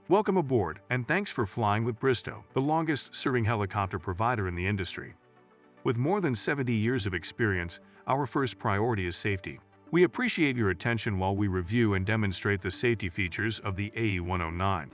Welcome aboard, and thanks for flying with Bristow, the longest-serving helicopter provider in the industry. With more than 70 years of experience, our first priority is safety. We appreciate your attention while we review and demonstrate the safety features of the A109.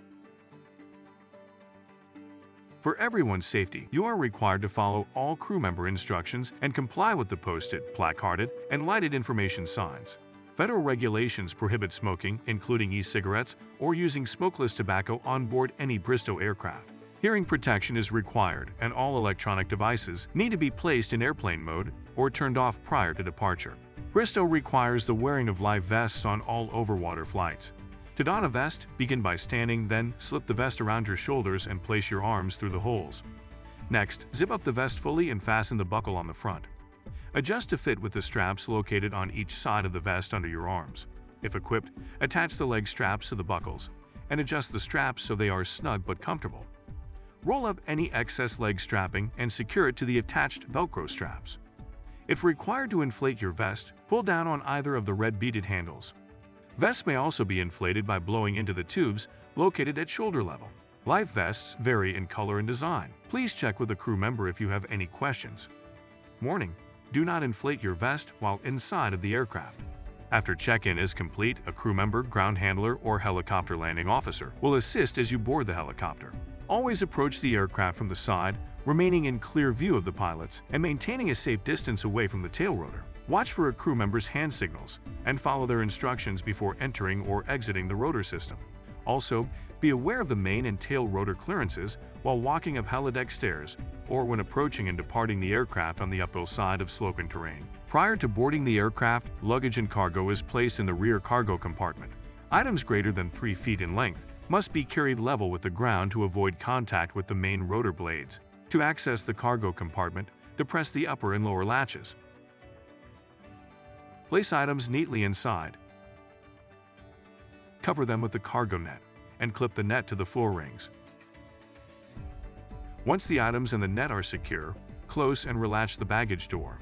For everyone's safety, you are required to follow all crew member instructions and comply with the posted, placarded, and lighted information signs. Federal regulations prohibit smoking, including e-cigarettes, or using smokeless tobacco on board any Bristow aircraft. Hearing protection is required, and all electronic devices need to be placed in airplane mode or turned off prior to departure. Bristow requires the wearing of life vests on all overwater flights. To don a vest, begin by standing, then slip the vest around your shoulders and place your arms through the holes. Next, zip up the vest fully and fasten the buckle on the front. Adjust to fit with the straps located on each side of the vest under your arms. If equipped, attach the leg straps to the buckles and adjust the straps so they are snug but comfortable. Roll up any excess leg strapping and secure it to the attached Velcro straps. If required to inflate your vest, pull down on either of the red beaded handles. Vests may also be inflated by blowing into the tubes located at shoulder level. Life vests vary in color and design. Please check with a crew member if you have any questions. Warning: do not inflate your vest while inside of the aircraft. After check-in is complete, a crew member, ground handler, or helicopter landing officer will assist as you board the helicopter. Always approach the aircraft from the side, remaining in clear view of the pilots and maintaining a safe distance away from the tail rotor. Watch for a crew member's hand signals and follow their instructions before entering or exiting the rotor system. Also, be aware of the main and tail rotor clearances while walking up helideck stairs or when approaching and departing the aircraft on the uphill side of sloping terrain. Prior to boarding the aircraft, luggage and cargo is placed in the rear cargo compartment. Items greater than 3 feet in length must be carried level with the ground to avoid contact with the main rotor blades. To access the cargo compartment, depress the upper and lower latches. Place items neatly inside. Cover them with the cargo net and clip the net to the floor rings. Once the items and the net are secure, close and relatch the baggage door.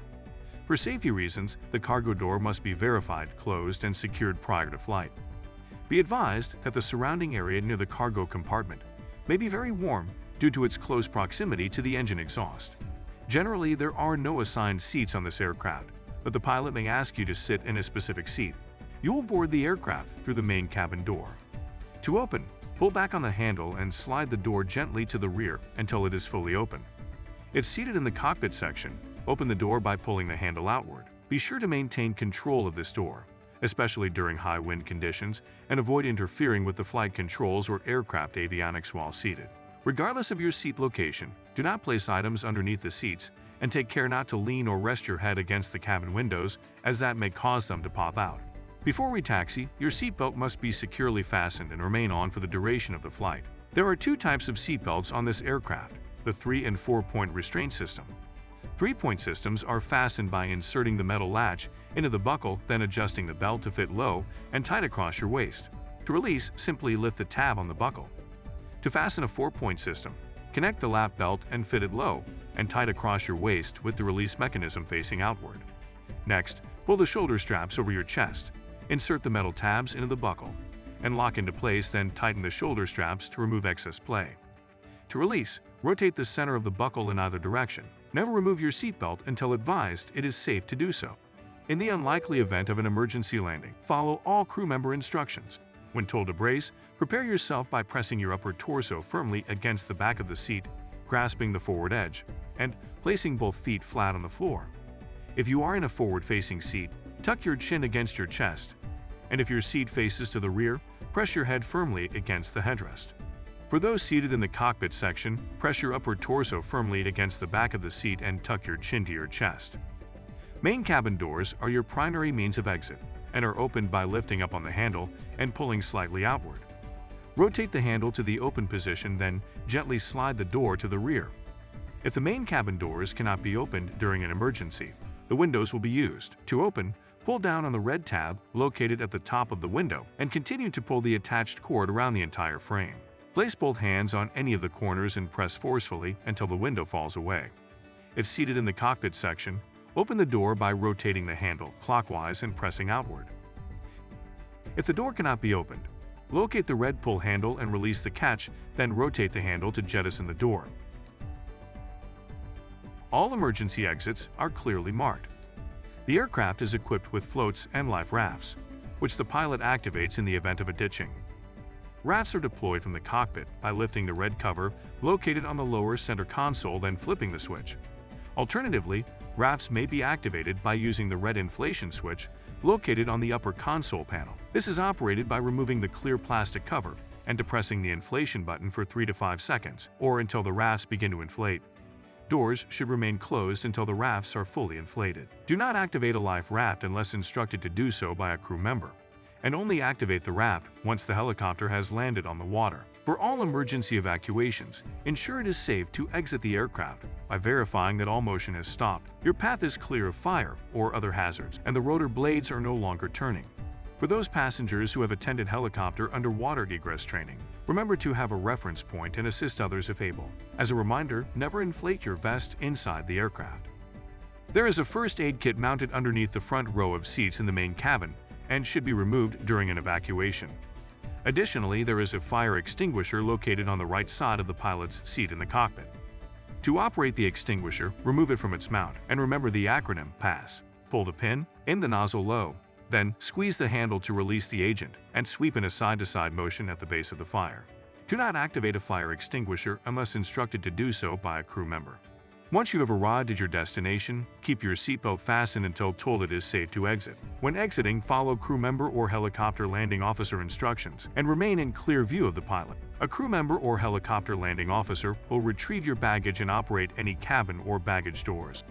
For safety reasons, the cargo door must be verified, closed, and secured prior to flight. Be advised that the surrounding area near the cargo compartment may be very warm due to its close proximity to the engine exhaust. Generally, there are no assigned seats on this aircraft, but the pilot may ask you to sit in a specific seat. You will board the aircraft through the main cabin door. To open, pull back on the handle and slide the door gently to the rear until it is fully open. If seated in the cockpit section, open the door by pulling the handle outward. Be sure to maintain control of this door, especially during high wind conditions, and avoid interfering with the flight controls or aircraft avionics while seated. Regardless of your seat location, do not place items underneath the seats and take care not to lean or rest your head against the cabin windows, as that may cause them to pop out. Before we taxi, your seatbelt must be securely fastened and remain on for the duration of the flight. There are 2 types of seatbelts on this aircraft: the 3- and 4-point restraint system. 3-point systems are fastened by inserting the metal latch into the buckle, then adjusting the belt to fit low and tight across your waist. To release, simply lift the tab on the buckle. To fasten a 4-point system, connect the lap belt and fit it low and tight across your waist with the release mechanism facing outward. Next, pull the shoulder straps over your chest. Insert the metal tabs into the buckle and lock into place, then tighten the shoulder straps to remove excess play. To release, rotate the center of the buckle in either direction. Never remove your seatbelt until advised it is safe to do so. In the unlikely event of an emergency landing, follow all crew member instructions. When told to brace, prepare yourself by pressing your upper torso firmly against the back of the seat, grasping the forward edge, and placing both feet flat on the floor. If you are in a forward-facing seat, tuck your chin against your chest, and if your seat faces to the rear, press your head firmly against the headrest. For those seated in the cockpit section, press your upper torso firmly against the back of the seat and tuck your chin to your chest. Main cabin doors are your primary means of exit and are opened by lifting up on the handle and pulling slightly outward. Rotate the handle to the open position, then gently slide the door to the rear. If the main cabin doors cannot be opened during an emergency, the windows will be used. To open, pull down on the red tab located at the top of the window and continue to pull the attached cord around the entire frame. Place both hands on any of the corners and press forcefully until the window falls away. If seated in the cockpit section, open the door by rotating the handle clockwise and pressing outward. If the door cannot be opened, Locate the red pull handle and release the catch, then rotate the handle to jettison the door. All emergency exits are clearly marked. The aircraft is equipped with floats and life rafts, which the pilot activates in the event of a ditching. Rafts are deployed from the cockpit by lifting the red cover located on the lower center console, then flipping the switch. Alternatively, rafts may be activated by using the red inflation switch located on the upper console panel. This is operated by removing the clear plastic cover and depressing the inflation button for 3 to 5 seconds, or until the rafts begin to inflate. Doors should remain closed until the rafts are fully inflated. Do not activate a life raft unless instructed to do so by a crew member, and only activate the raft once the helicopter has landed on the water. For all emergency evacuations, ensure it is safe to exit the aircraft by verifying that all motion has stopped, your path is clear of fire or other hazards, and the rotor blades are no longer turning. For those passengers who have attended helicopter underwater egress training, remember to have a reference point and assist others if able. As a reminder, never inflate your vest inside the aircraft. There is a first aid kit mounted underneath the front row of seats in the main cabin and should be removed during an evacuation. Additionally, there is a fire extinguisher located on the right side of the pilot's seat in the cockpit. To operate the extinguisher, remove it from its mount and remember the acronym PASS. Pull the pin in the nozzle low, then squeeze the handle to release the agent and sweep in a side-to-side motion at the base of the fire. Do not activate a fire extinguisher unless instructed to do so by a crew member. Once you have arrived at your destination, keep your seatbelt fastened until told it is safe to exit. When exiting, follow crew member or helicopter landing officer instructions and remain in clear view of the pilot. A crew member or helicopter landing officer will retrieve your baggage and operate any cabin or baggage doors.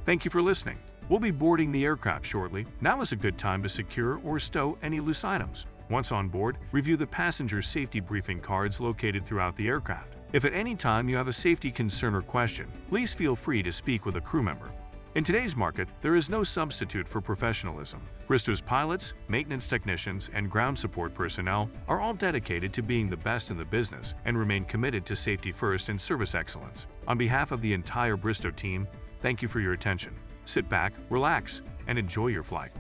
Thank you for listening. We'll be boarding the aircraft shortly. Now is a good time to secure or stow any loose items. Once on board, review the passenger safety briefing cards located throughout the aircraft. If at any time you have a safety concern or question, please feel free to speak with a crew member. In today's market, there is no substitute for professionalism. Bristow's pilots, maintenance technicians, and ground support personnel are all dedicated to being the best in the business and remain committed to safety first and service excellence. On behalf of the entire Bristow team, thank you for your attention. Sit back, relax, and enjoy your flight.